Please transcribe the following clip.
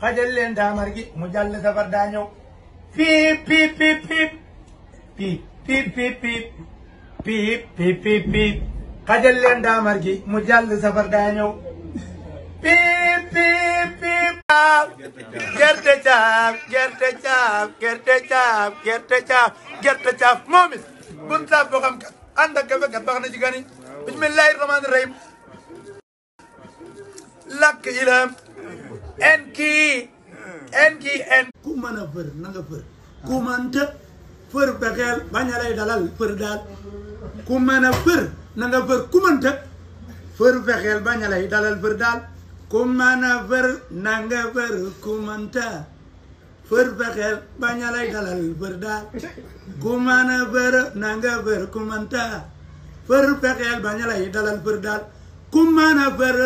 xajal leen daamar gi mu jàll safar daa ñëw piip piip piip piip piip piip piip piip piip piip piip piip xajal leen daamar gi mu jàll safar daa ñëw piip piip piip gerte caaf gerte caaf gerte caaf gerte caaf gerte caaf moom it bun saaf boo xam ànd ak kafe kat baax na ci gani bismillahi rahmaani rahim lakk ilam en ku mën a fër na nga fër ku mënta fër fexeel bañ a lay dalal fër daal ku mën a fër na nga fër ku mënta fër fexeel bañ a lay dalal fër daal ku mën a fër na nga fër ku mënta fër fexeel bañ a lay dalal fër daal ku mën a fër na nga fër ku mënta fër fexeel bañ a lay dalal fër daal ku mën a fër